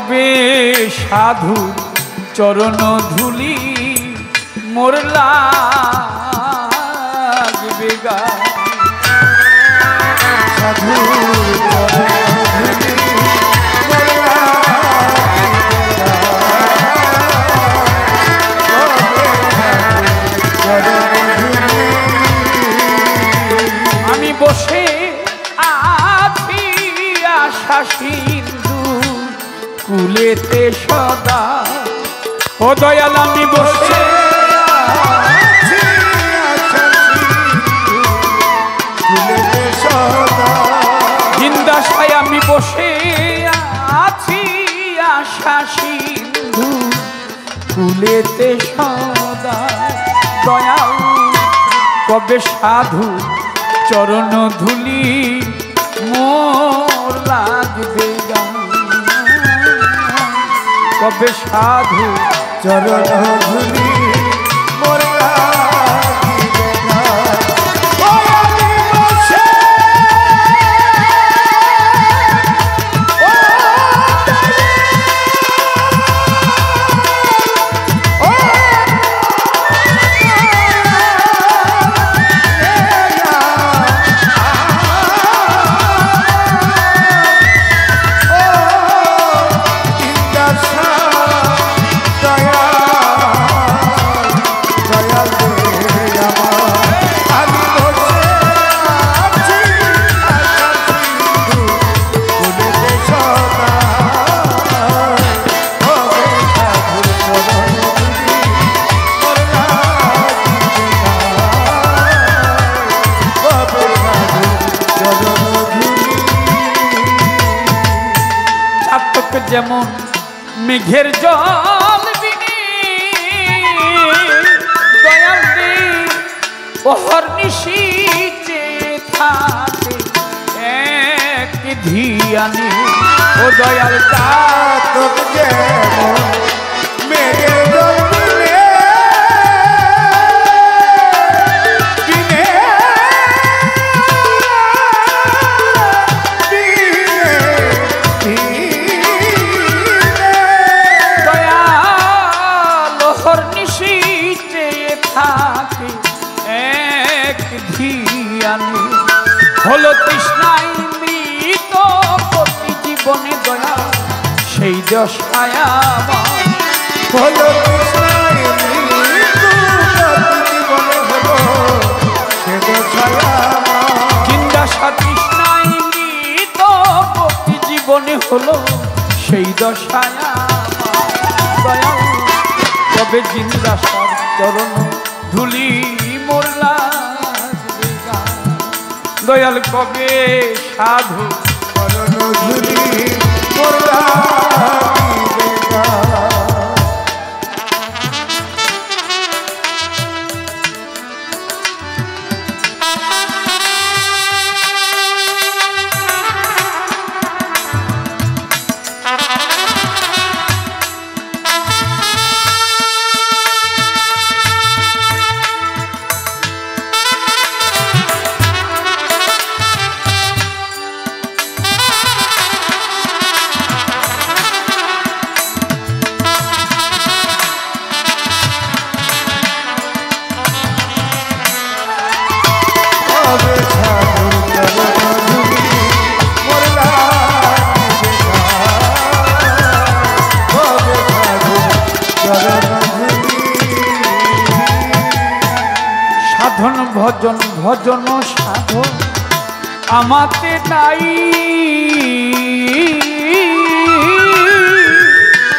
কবে সাধু চরণ ধুলি মোর লাগবে গা সাধু আমি বসে আছি আশা সিন্ধু কুলেতে সদা ও দয়াল আমি বসে হিন্দাসায় আমি বসে আছি আশা সিন্ধু কুলেতে সদা দয়াল কবে সাধু চরণ ধুলি মোর লাগবে গা কবে সাধু চরণ ধুলি মোর লাগবে গা ও আমি বসে ও ও যেমন মেঘের জল বিনি দয়াল রে ওহর নিশিতে থাকে এক ধিয়ানি ও দয়াল চাতক যেমন মেঘের জল হলো তৃষ্ণায় মৃত প্রতি জীবনে দয়া সেই দশায় আমার হলো তৃষ্ণায় মৃত প্রতি জীবনে হলো সে দশায় আমার জিন্দাসা তৃষ্ণায় মৃত প্রতি জীবনে হলো সেই দশায় আমার দয়া কবে জিন্দাসার চরণ ধুলি মোর লাগবে গা দয়াল কবে সাধু চরণ ধুলি মোর লাগবে গা সাধন ভজন ভজন সাধন আমাতে নাই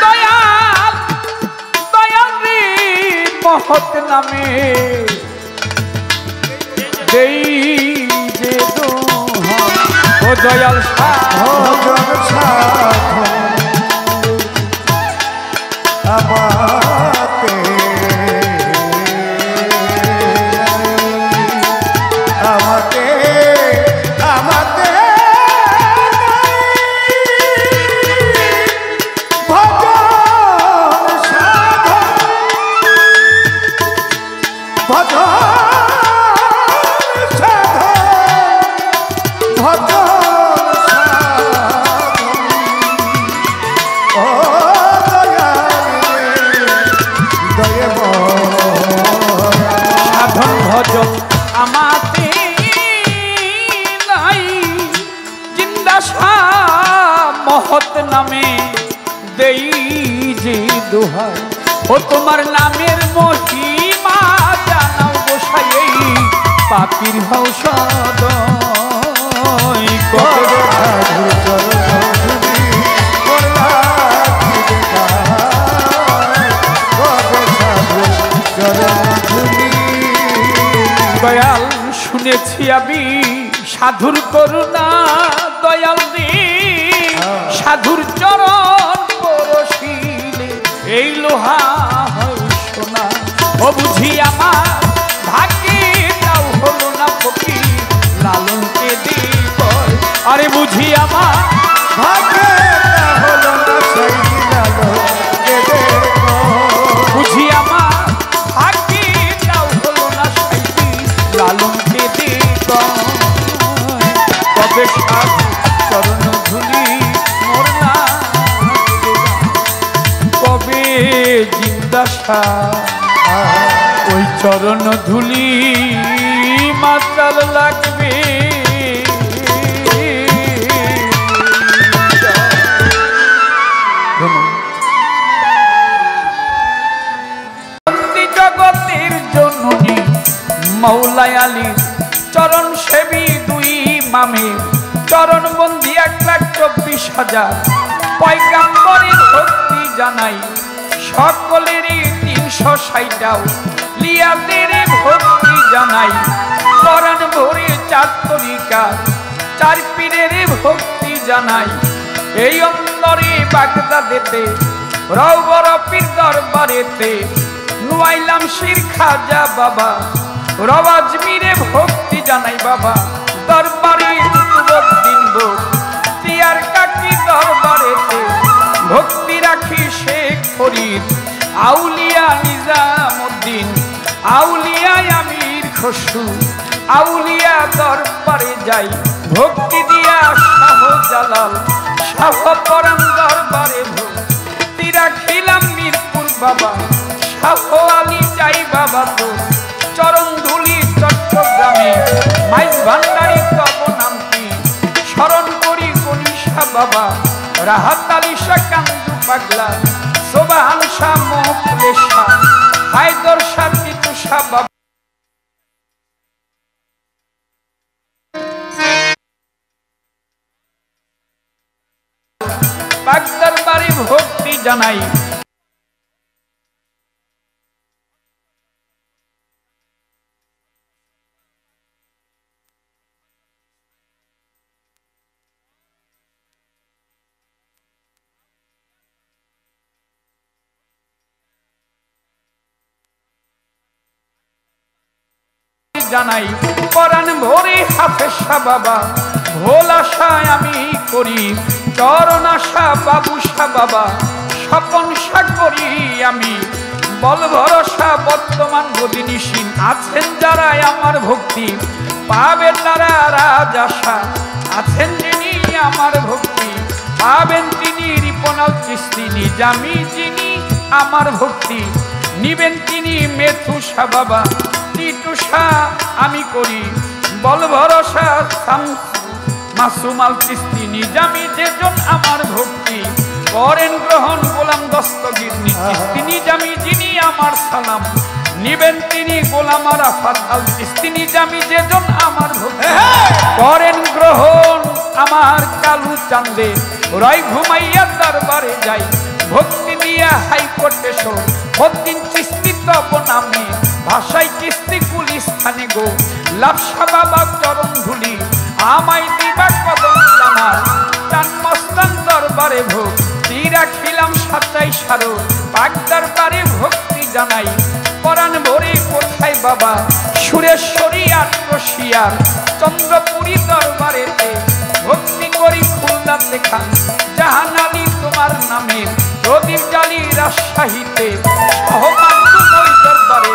দয়াল দয়াল রে মহৎ নামে দেই যে দোহা ও দয়াল ভজন সাধন আমাতে আমাতে আমাতে ভজন সাধন ভজন সাধন ভজন সাধন দেই যে দোহাই ও তোমার নামের মহিমা জানাও গোসাই এই পাপির হও সদয় কবে সাধুর চরণ ধুলি করলাম কি দেখায়, কবে সাধুর চরণ ধুলি। দয়াল শুনেছি আমি সাধুর করুণা দয়াল রে সাধুর চরণ পরশিলে এই লোহা হয় সোনা ও বুঝি আমার ভাগ্যে তাও হলো না ফকির লালনকে দিব আরে বুঝি আমার ভাগ্যে তা হলো না সেই লালনকে দেব। বুঝি আমার ভাগ্যে তাও হলো না সেই লালনকে দিব কবে সাধু চরণ ধুলি মোরলা কবে জিন্দাসা ওই চরণ ধুলি মাতাল লাগবে জগতের জননী মৌলাই আলী চরণ সেবী দুই মামে চরণ বন্দি 1,24,000 পয়গাম্বরের ভক্তি জানাই সকলেরই 360টাও লিয়াদের ভক্তি জানাই পরাণ ভরে 4 তরিকা 4 পীরের ভক্তি জানাই এই অন্তরে বাগদাদেতে রওবর পীর দরবারেতে নুয়াইলাম শির খাজা বাবা রওয়াজমিরে ভক্তি জানাই বাবা দরবারে কুতুবউদ্দিন তিয়ার কাকি দরবারেতে ভক্তি রাখি শেখ ফরিদ আউলিয়া নিজামউদ্দিন আউলিয়া আমির খসরু আউলিয়া দরবারে যাই ভক্তি দিয়া শাহ জালাল শাহ পরাণ দরবারে ভক্তি রাখিলাম মিরপুর বাবা শাহ আলী যাই বাবা তো চরণ ধুলি চট্টগ্রামে মাইজ ভান্ডারী তব নামটি স্মরণ করি কনিশা বাবা রাহাত আলী শাহ কান্দু পাগলা সোবাহান শাহ মোহফুলে শাহ হায়দর শাহ তিতু শাহ বাবা বাগদার বাড়ি ভক্তি জানাই জানাই পরাণ ভরে হাফেজ শাহ বাবা ভোল আশায় আমি করি চরণ আশা বাবু শাহ বাবা স্বপন শাহ করি আমি বল ভরসা বর্তমান গদিনীসীন আছেন যারা আমার ভক্তি পাবেন তারা রাজ আশা আছেন যিনি আমার ভক্তি পাবেন তিনি রিপনাল চিস্তি নিজামি যিনি আমার ভক্তি নিবেন তিনি মেথু শাহ বাবা টিটু শাহ আমি করি বল ভরসা মাসুমাল চিস্তি নিজামি যেজন আমার ভক্তি করেন গ্রহণ গোলাম দস্তগীর চিস্তি নিজামি যিনি আমার সালাম নিবেন তিনি গোলাম আরাফাত আল চিস্তি নিজামি যেজন আমার ভক্তি করেন গ্রহণ আমার কালু চান্দে রয় ঘুমাইয়া দরবারে যাই ভক্তি দিয়া হাইকোর্টে শোন হদ্দিন চিস্তি তব নামে ভাষায় চিস্তি কুলি স্থানে গো লাভসা বাবা চরণ ধুলি আমায় দিবা কদম জানার টান মস্তান দরবারে ভক্তি রাখিলাম সাচাই সারো পাক দরবারে ভক্তি জানাই পরাণ ভরে কোথায় বাবা সুরেশ্বরী আট্রসিয়ার চন্দ্রপুরী দরবারেতে ভক্তি করি খুলনাতে খান জাহান আলী তোমার নামে প্রদীপ জালি রাজশাহীতে সহমান্তুময় দরবারে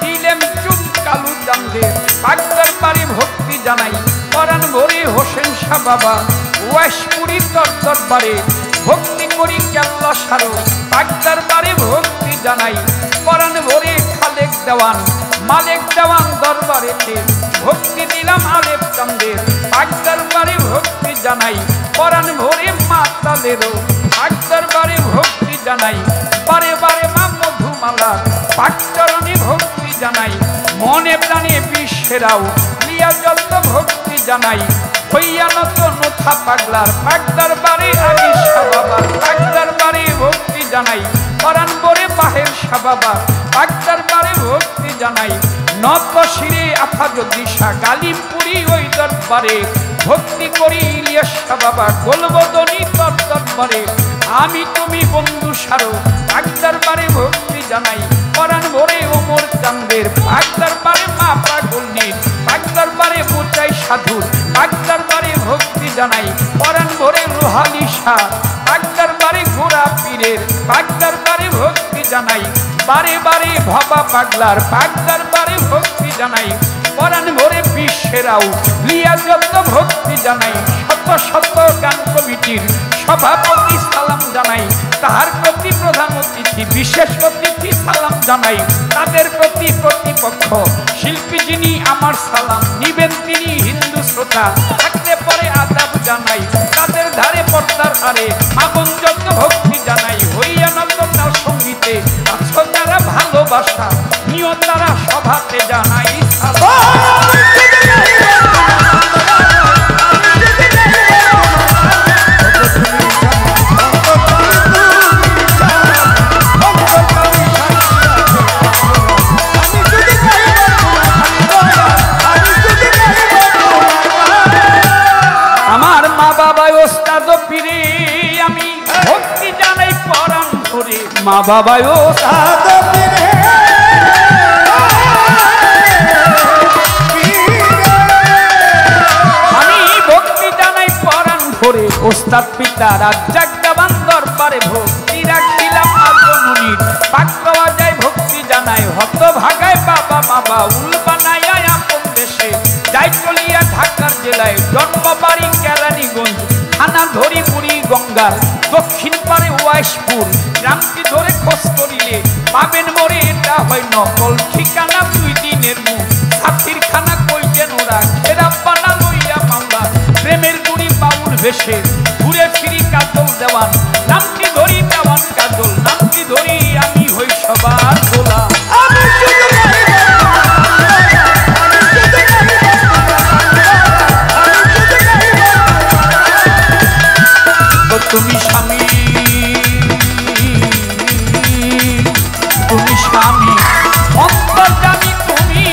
দিলেম চুপ কালু চান্দে পাক দরবারে ভক্তি জানাই পরাণ ভরে হোসেন শাহ বাবা ওয়াশপুরী দরবারে ভক্তি করি কেল্লা সারো পাক দরবারে ভক্তি জানাই পরাণ ভরে খালেক দেওয়ান মালেক দেওয়ান দরবারেতে ভক্তি দিলাম আলেপ চন্দের পাক দরবারে ভক্তি জানাই পরাণ ভরে মাতালেরও পাক দরবারে বারে ভক্তি জানাই, বারে বারে মা মধুমালা পাকচরণে ভক্তি জানাই, মনে প্রাণে বিশ্বেরাও লিয়া যত ভক্তি জানাই, হইয়া নত নথা পাগলার পাগদার বারে আগে সাবাবার পাগদার বারে ভক্তি জানাই, পরাণ বরে বাহের সাবাবার পাগদার বারে ভক্তি জানাই, নত শিরে আফাজ দিশা গালিমপুরি ওই দরবারে ভক্তি করি ইলিয়াস বাবা গোলবদনী তর দরবারে, আমি তুমি বন্ধু সারো পাগদার বারে ভক্তি জানাই, পরাণ ভরে ওমর চান্দের পাগদার বারে মা পাগলনীর পাগদার বারে বোচাই সাধুর পাগদার বারে ভক্তি জানাই, পরাণ ভরে রোহালি শাহ পাগদার বারে ঘোড়া পীরের পাগদার বারে ভক্তি জানাই, বারে বারে ভাবা পাগলার পাগদার বারে ভক্তি জানাই, পরাণ ভরে বিশ্বেরাও লিয়া যত ভক্তি জানাই, শত শত গান কমিটির সভাপতি সালাম জানাই, তাহার প্রতি প্রধান অতিথি বিশেষ অতিথি সালাম জানাই, তাদের প্রতি প্রতিপক্ষ শিল্পী যিনি আমার সালাম নিবেন তিনি হিন্দু শ্রোতা থাকতে পরে আদাব জানাই, তাদের ধারে পর্দার আরে আপন যত ভক্তি জানাই, হইয়া নত তার সঙ্গীতে আছো তারা ভালোবাসা নিয় তারা সভাতে জানাই সালাম। আমার মা বাবা ওস্তাদ পীরে আমি ভক্তি জানাই পরাণ ভরে, মা বাবা ওস্তাদ পীরে আমি ভক্তি জানাই পরাণ ভরে, ওস্তাদ পিতা রাজ্জাক দেওয়ান দরবারে ভক্তি রাখিলাম আজমনির পাক পাওয়া যায় ভক্তি জানাই, হত ভাগায় বাবা মা বাউল বানায় আপন দেশে যাই চলিয়া ঢাকার জেলায় জন্ম বাড়ি কেরানীগঞ্জ থানা ধরি বুড়ি গঙ্গার দক্ষিণ পারে ওয়াইশপুর গ্রামটি ধরে খোঁজ করিলে পাবেন মোরে এটা হয় নকল ঠিকানা 2 দিনের মুখ হাতির খানা কই যেন ওরা খেরা পানা লইয়া মামলা প্রেমের গুড়ি বাউল ভেসে ঘুরে ফিরি কাজল দেওয়ান নামটি ধরি দেওয়ান কাজল নামটি ধরি আমি হই সবার দোলা। তুমি স্বামী তুমি স্বামী অন্তর্যামী তুমি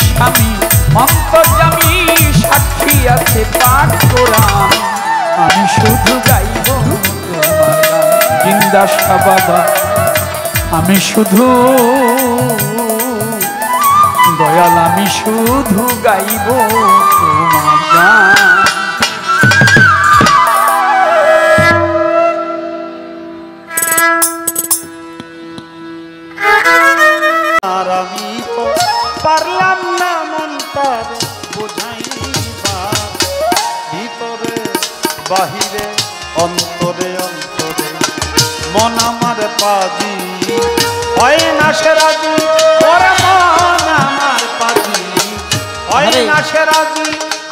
স্বামী অন্তর্যামী সাক্ষী আছে পাঠ কোরআন, আমি শুধু গাইব তোমার গান জিন্দা বাবা, আমি শুধু দয়াল আমি শুধু গাইব তোমার গান। পারলাম না মনটার বোঝাইবা, ভিতরে বাহিরে অন্তরে অন্তরে মন আমার পাজি হয় না সে রাজি, ওরে মন আমার পাজি হয় না সে রাজি,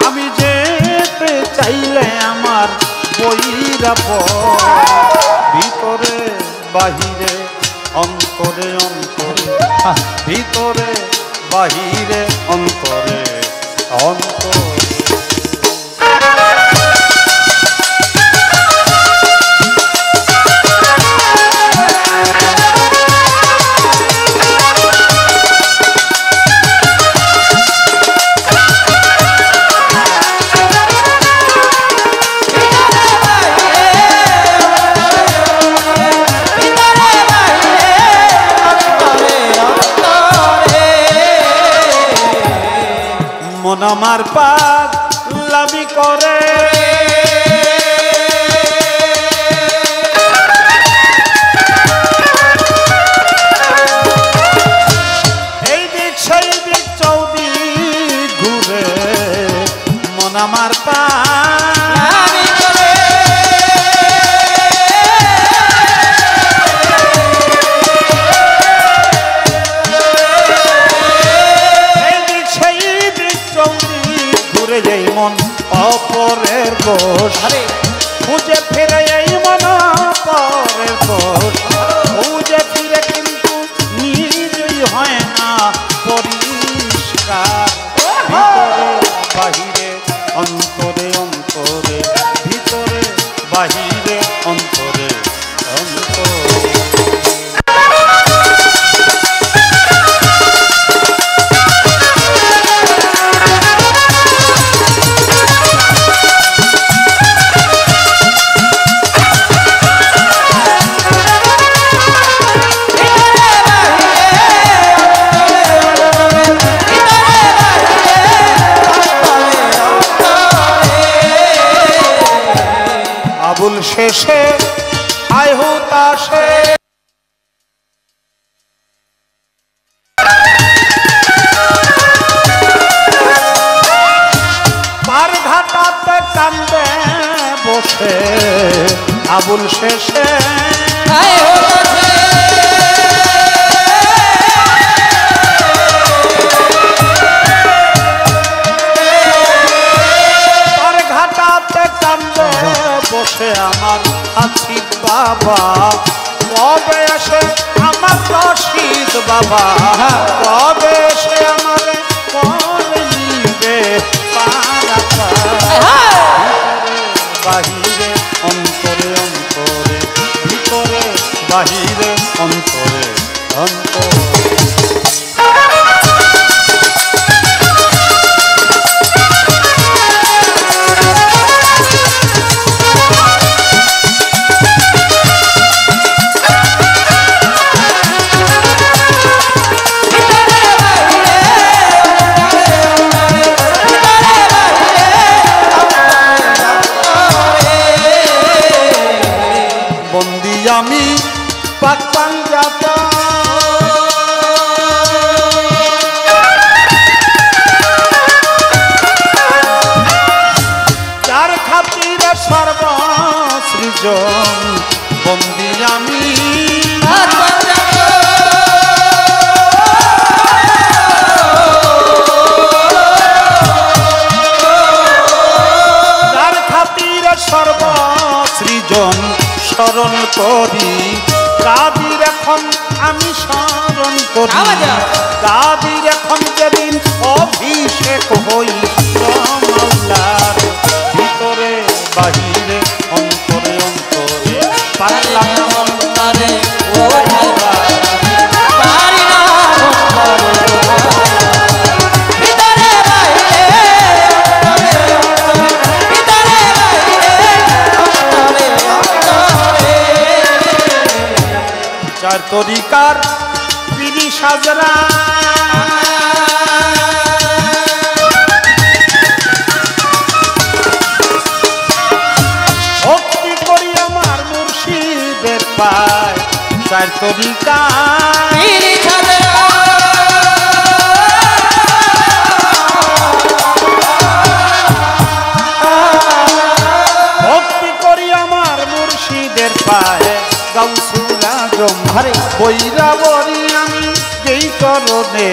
আমি যেতে চাইলে আমার বইরা ভিতরে বাহিরে অন্তরে অন্তরে ভিতরে বাহিরে অন্তরে অন্তরে। মন আমার পাগলামি করে এই দিক সেই দিক চৌদিক ঘুরে, মন আমার পাগলামি করে এই মন অপরের দোষ খুঁজে ফিরে এই মন অপরের আবুল শেষে আয় হুতাশে পার ঘাটাতে কান্দে বসে আবুল শেষে আয় হুতাশে বসে আমার আছি বাবা কবে এসে আমার রশিদ বাবা কবে এসে আমার কবে নিবে বাহিরে অন্তরে অন্তরে ভিতরে বাহিরে অন্তরে অন্তরে আমি পাক পাঞ্জাব যার খাতিরে সর্বসৃজন বন্দি আমি যার খাতিরে সর্বসৃজন স্মরণ করি কাদির এখন আমি স্মরণ করি কাদির এখন যেদিন অভিষেক হই মাওলার ভিতরে বাহিরে অন্তরে অন্তরে পারলাম অন্তরে ও চার তরিকার পিরি সাজরা ভক্তি করি আমার মুর্শিদের পায় চার তরিকা পিরি সাজরা ভক্তি করি আমার মুর্শিদের পায় গাউসুল আজম হরে বৈরাবরী আমি যেই চরণে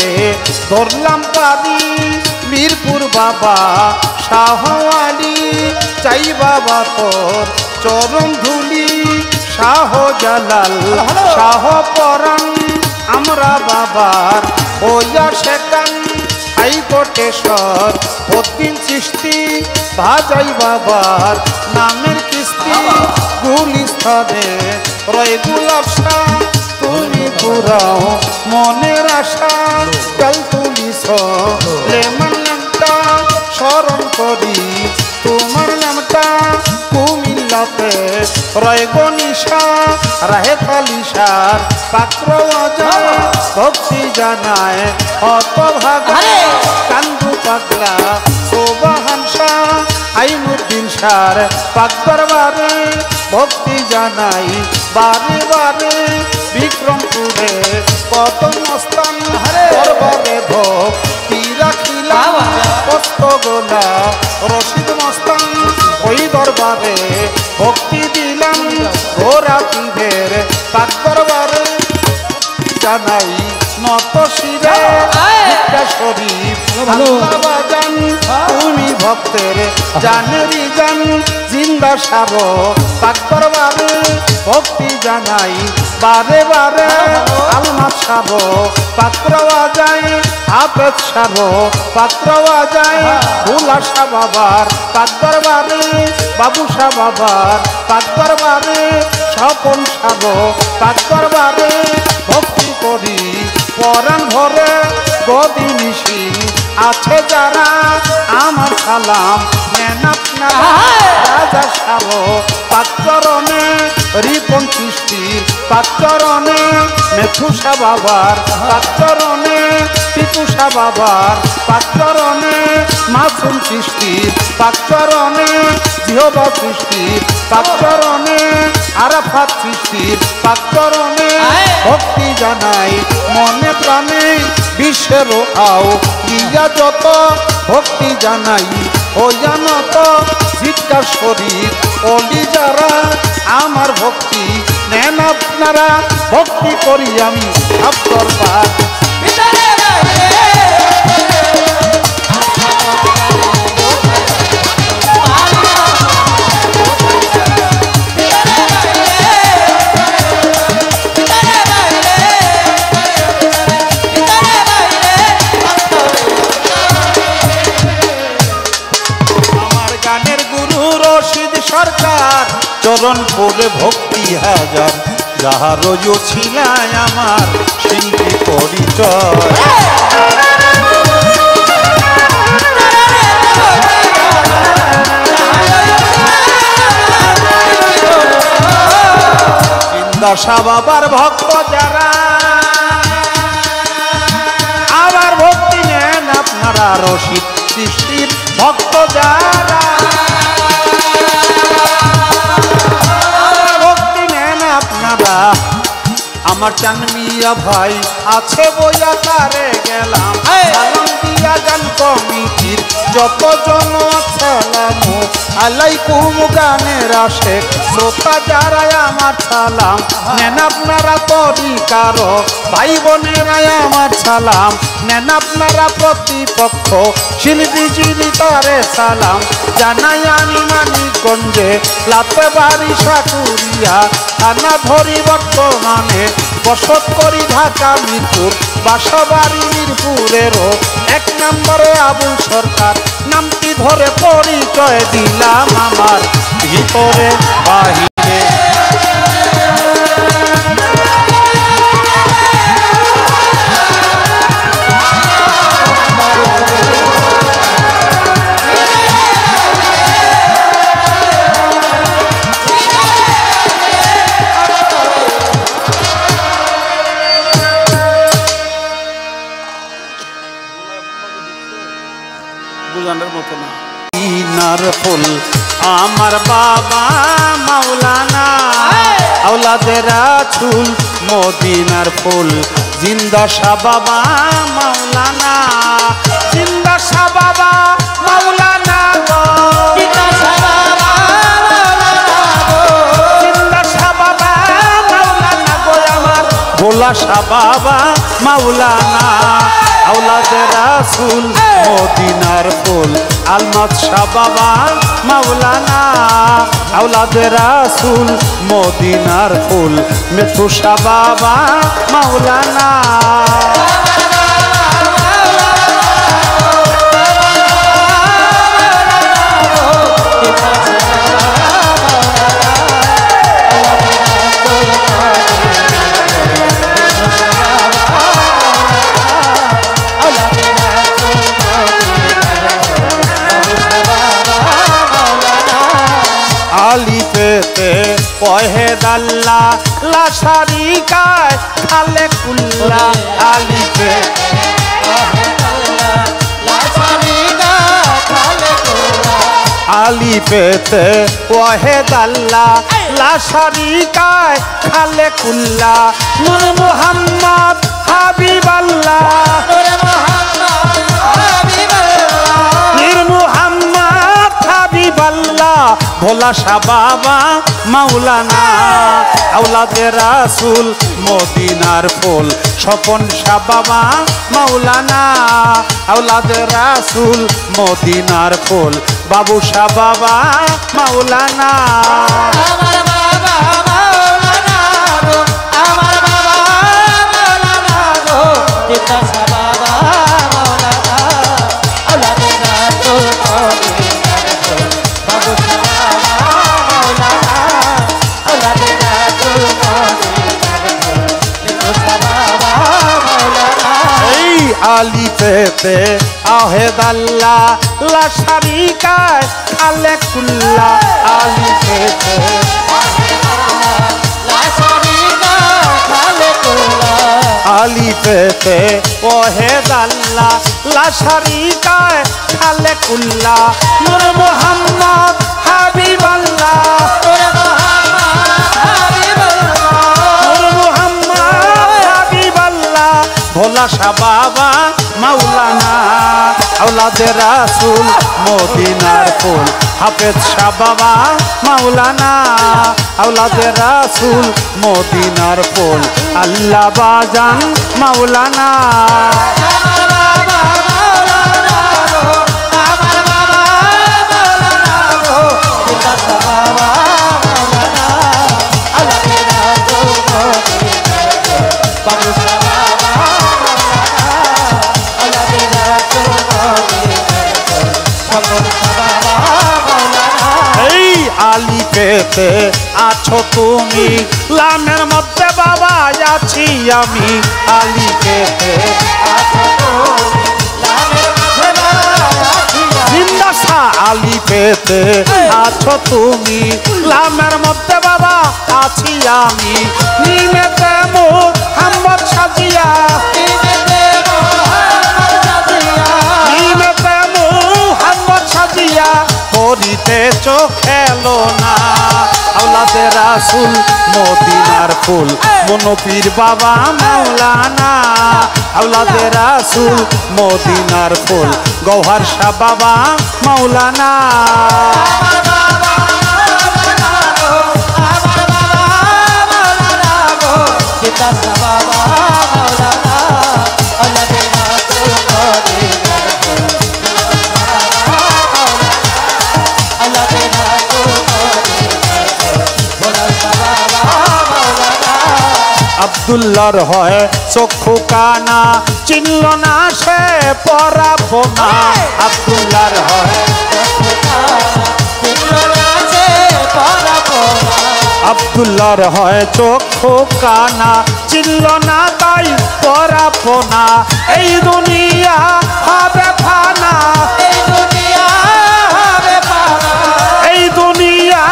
ধরলাম পাদি মিরপুর বাবা শাহ আলী চাই বাবা তোর চরণ ধুলি শাহ জালাল শাহ পরাণ আমরা বাবার হইয়া শেখান হাইকোটেশ্বর উদ্দিন চিশতি ভাজাই বাবার নামের কিস্তি গুলিস্তানে রয় গোলাপ শাহ তুমি পুরাও মনের আশা কাল তুলিস লেমন নামটা স্মরণ করি তোমার নামটা কুমিল্লাতে রয় গনিশা রাহে কালিশার পাত্র অজয় ভক্তি জানায় অত ভাগে কান্দু পাগলা সোবাহান শাহ আইনুদ্দিন শাহ পাক দরবারে ভক্তি জানাই বারে বারে বিক্রমপুরে কত মস্তান দরবারে ভক্তি রাখিলাম কষ্ট গোলা রশিদ মস্তান ওই দরবারে ভক্তি দিলাম ঘোরা পীরের পাক দরবারে জানাই নত শিরে শরীফ বাজান তুমি ভক্তের জানেরি জান জিন্দা সার পাক দরবারে ভক্তি জানাই বারে বারে আলমাত সার পাত্র যায় হাফেজ সার পাত্র যায় ভুলা শাহ বাবার পাক দরবারে বাবু শাহ বাবার পাক দরবারে স্বপন সার পাক দরবারে ভক্তি করি পরাণ ভরে গদি মিশিন আছে যারা আমার সালাম মেনাত না রাজা সার পাক চরণে রিপন সৃষ্টির পাকচরণে মেথুষা বাবার পাকচরণে পিতুষা বাবার পাকচরণে মাসুম সৃষ্টির পাকচরণে জিহবা সৃষ্টির পাকচরণে আরাফাত সৃষ্টির পাকচরণে ভক্তি জানাই মনে প্রাণে বিশ্বের আও ইয়া যত ভক্তি জানাই ও জানত জিজ্ঞার শরীর অলি যারা আমার ভক্তি নেন আপনারা ভক্তি করি আমি আপনার পাঠ সরকার চরণ পরে ভক্তি হাজার যাহার ছিলায় আমার শিল্পী পরিচয় দশা বাবার ভক্ত যারা আবার ভক্তি নেন আপনারা রশিদ সৃষ্টির ভক্ত যারা আমার চানমিয়া ভাই আছে বইয়া তারে গেলাম সালাম দিয়া গান কমিটির যত জন সালাম আলাইকুম গানের আশেক শ্রোতা যারা আমার সালাম নেন আপনারা তরিকার ভাই বোনেরাই আমার সালাম নেন আপনারা প্রতিপক্ষ শিল্পী জিলি তারে সালাম জানাই আমি মানিকগঞ্জে লাতে বাড়ি সাকুরিয়া থানা ধরি বর্তমানে বসত করি ঢাকা মিরপুর বাসাবাড়ি মিরপুরেরও 1 নম্বরে আবুল সরকার নামটি ধরে পরিচয় দিলাম আমার ভিতরে বাহিরে ফুল আমার বাবা মাওলানা আওলাদের রাসূল মদিনার ফুল জিন্দা শাহ বাবা মাওলানা জিন্দা শাহ বাবা মাওলানা গো জিন্দা শাহ বাবা মাওলানা গো জিন্দা শাহ বাবা মাওলানা গো আমার ভোলা শাহ বাবা মাওলানা আওলাদের রাসূল মদিনার ফুল আলমাত শাহ বাবা মাওলানা আওলাদের রাসূল মদিনার ফুল মেথু শাহ বাবা মাওলানা আলিফেতে ওয়াহিদ আল্লাহ লা শারীকা খালে কুল্লা আলিফে ওয়াহিদ আল্লাহ লা শারীকা খালে কুল্লা আলিফেতে ওয়াহিদ আল্লাহ লা শারীকা খালে কুল্লা নূর মুহাম্মদ হাবিবাল্লাহ নূর মুহাম্মদ হাবিবাল্লাহ নূর মুহাম্মদ হাবিবাল্লাহ ভোলা শাহ বাবা মাওলানা আওলাদের রাসূল মদিনার ফুল স্বপন শাহ বাবা মাওলানা আওলাদের রাসূল মদিনার ফুল বাবু শাহ বাবা মাওলানা আমার বাবা মাওলানা গো আমার বাবা মাওলানা গো জিন্দা শাহ বাবা মাওলানা আওলাদের রাসূল মদিনার ফুল বাবু আলিফেতে ওয়াহিদ আল্লাহ লা শারীকা খালে কুল্লা আলিফেতে ওয়াহিদ আল্লাহ আলিফেতে ওয়াহিদ আল্লাহ লা শারিকা খালেকুল্লাহ নূর মুহাম্মদ হাবিবাল্লাহ নূর মুহাম্মদ হাবিবাল্লাহ ভোলা শাহ বাবা মাওলানা আওলাদে রাসূল মদিনার ফুল হাফেজ শাহ বাবা মাওলানা আওলাদে রাসূল মদিনার ফুল আল্লাহ বাজান মাওলানা আলিফেতে আছো তুমি লামের মধ্যে বাবা আছি আমি আলিফেতে জিন্দা শাহ আলিফেতে আছো তুমি লামের মধ্যে বাবা আছি আমি নিমেতে মুহাম্মদ সাজিয়া নিমেতে মুহাম্মদ সাজিয়া করিতে চোখেলো না আওলাদে রাসূল মদিনার ফুল মনোপীর বাবা মাওলানা আওলাদে রাসূল মদিনার ফুল গওহার শাহ বাবা মাওলানা আব্দুল্লাহর হয় চক্ষু কানা চিনল না সে পরাবো না আব্দুল্লাহর হয় আব্দুল্লাহর হয় চক্ষু কানা চিনল না তাই পরাবো না এই দুনিয়া হবে ফানা এই দুনিয়া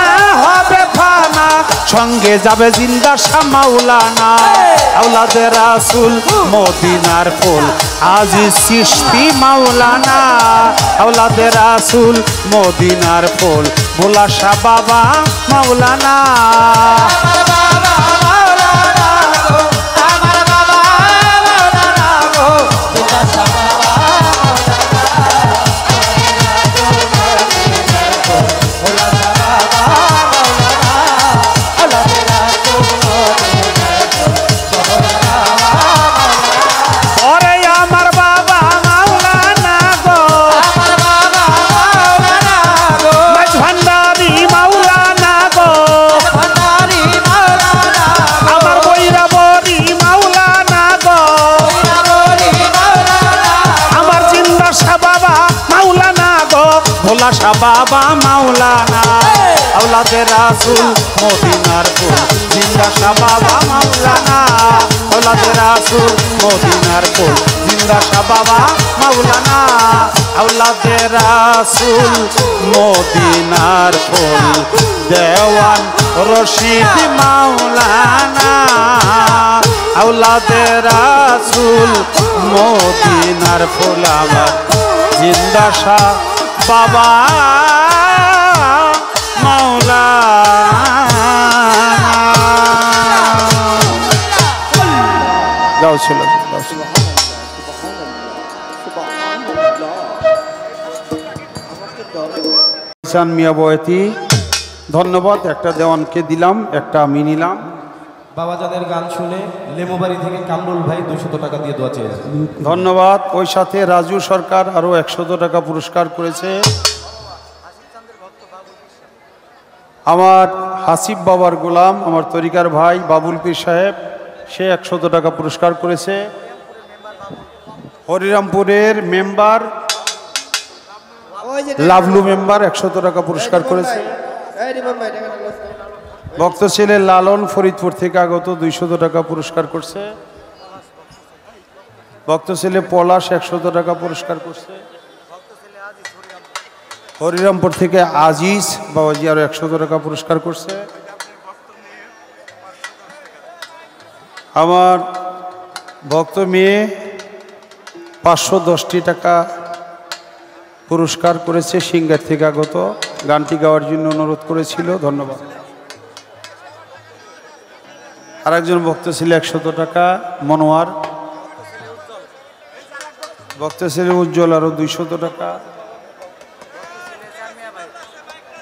হবে ফানা সঙ্গে যাবে জিন্দা শাহ মাওলানা আওলাদে রাসূল মদিনার ফুল আজিজ চিশতি মাওলানা আওলাদে রাসূল মদিনার ফুল ভোলা শাহ বাবা মাওলানা ভোলা শাহ বাবা মাওলানা আওলাদে রাসূল মদিনার ফুল জিন্দা শাহ বাবা মাওলানা আওলাদে রাসূল মদিনার ফুল জিন্দা শাহ বাবা মাওলানা আওলাদে রাসূল মদিনার ফুল দেওয়ান রশিদ মাওলানা আওলাদে রাসূল মদিনার ফুল আমার জিন্দা শাহ বাবা মাওলানা যাও ছিল ঈশান মিয়া বয়তি ধন্যবাদ একটা দেওয়ানকে দিলাম একটা আমি নিলাম বাবাজানের গান শুনে লেমোবাড়ি থেকে কামরুল ভাই 200 টাকা দিয়ে দোয়া চেয়েছে ধন্যবাদ ওই সাথে রাজু সরকার আরো 100 টাকা পুরস্কার করেছে আমার হাসিব বাবার গোলাম আমার তরিকার ভাই বাবুল পীর সাহেব সে 100 টাকা পুরস্কার করেছে হরিরামপুরের মেম্বার লাভলু মেম্বার 100 টাকা পুরস্কার করেছে ভক্ত ছেলে লালন ফরিদপুর থেকে আগত 200 টাকা পুরস্কার করছে ভক্ত ছেলে পলাশ 100 টাকা পুরস্কার করছে হরিরামপুর থেকে আজিজ বাবাজি আরো 100 টাকা পুরস্কার করছে আমার ভক্ত মেয়ে 510টি টাকা পুরস্কার করেছে, সিঙ্গার থেকে আগত, গানটি গাওয়ার জন্য অনুরোধ করেছিল, ধন্যবাদ। আরেকজন ভক্ত ছিল 100 টাকা, মনোয়ার। ভক্ত ছেলে উজ্জ্বল আরো 200 টাকা।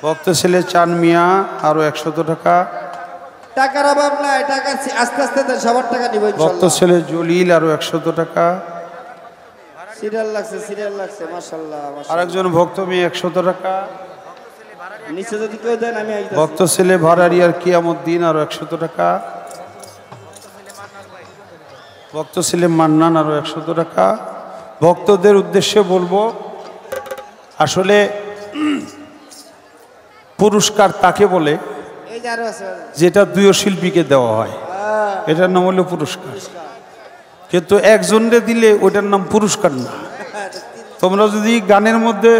ভক্ত ছেলে চান মিয়া আরো 100 টাকা। টাকার অভাব নাই, টাকা আস্তে আস্তে দেন, সবার টাকা নিব ভক্ত ইনশাআল্লাহ। ছেলে জলিল আরো 100 টাকা। সিরিয়াল লাগছে মাশাআল্লাহ মাশাআল্লাহ। আরেকজন ভক্ত মেয়ে 100 টাকা। নিচে যদি কেউ দেন আমি আইতাছি। ভক্ত ছেলে ভাড়ারিয়ার কিয়ামউদ্দিন আরো 100 টাকা। ভক্ত ছেলে মান্নান আরো 100 টাকা। ভক্তদের উদ্দেশ্যে বলবো, আসলে পুরস্কার তাকে বলে এই যে আরো আছে যেটা দুই শিল্পীকে দেওয়া হয়, এটার নাম হলো পুরস্কার। কিন্তু একজনকে দিলে ওইটার নাম পুরস্কার না। তোমরা যদি গানের মধ্যে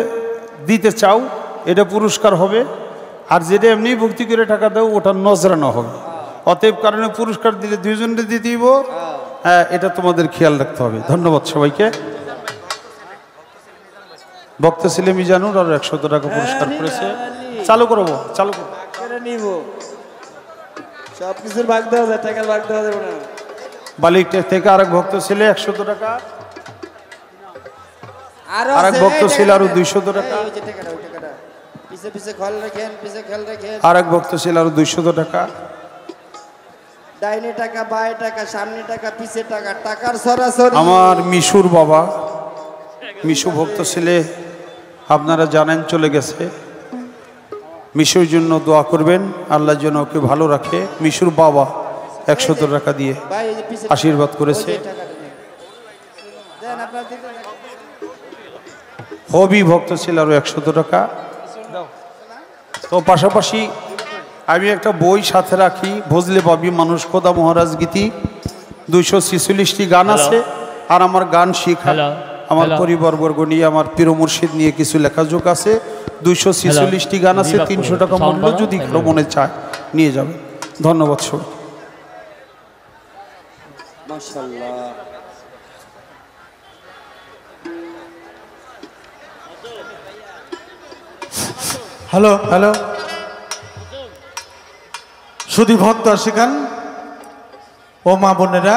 দিতে চাও এটা পুরস্কার হবে, আর যেটা এমনি ভক্তি করে টাকা দাও ওটা নজরানো হবে। অতএব কারণে পুরস্কার দিলে দুইজনকে দিতে দিব, হ্যাঁ, এটা তোমাদের খেয়াল রাখতে হবে। ধন্যবাদ সবাইকে। ভক্ত ছেলে মিজানুর আরো 100 টাকা পুরস্কার করেছে। চালু করবো, চালু করবো। করে নিব, সব কিছুর ভাগ দেওয়া যায়, টাকার ভাগ দেওয়া যাবে না। বালিকটেক থেকে আরেক ভক্ত ছেলে 100 টাকা। আরেক আছে, ভক্ত এই ছিল আরো টাকাটা, 200 টাকা। এই যে টাকাটা, ওই টাকাটা পিছে পিছে খেয়াল রাখেন, পিছে খেয়াল রাখেন। আরেক ভক্ত ছিল আরো 200 টাকা। ডাইনে টাকা, বাঁয়ে টাকা, সামনে টাকা, পিছে টাকা, টাকার সরাসরি। আমার মিশুর বাবা, মিশু ভক্ত ছেলে, আপনারা জানেন চলে গেছে। মিশুর জন্য দোয়া করবেন, আল্লাহ যেন ওকে ভালো রাখে। মিশুর বাবা 100 টাকা দিয়ে ভাই এই যে পিছে আশীর্বাদ করেছে। ওই যে টাকাটা নেন। দেন আপনার দিতে থাকেন। হবি ভক্ত ছিল আরো 100 টাকা। তো পাশাপাশি আমি একটা বই সাথে রাখি, ভজলে পাবি মানুষ খোদা মহারাজ গীতি, 246টি গান আছে। আর আমার গান শিখা, আমার পরিবারবর্গ নিয়ে, আমার প্রিয় মুর্শিদ নিয়ে কিছু লেখাযোগ আছে। 246টি গান আছে, 300 টাকা মূল্য, যদি কেউ মনে চায় নিয়ে যাবে। ধন্যবাদ সবাই। মাশাআল্লাহ। হ্যালো হ্যালো, শুধু ভক্ত শিখান ও মা বোনেরা,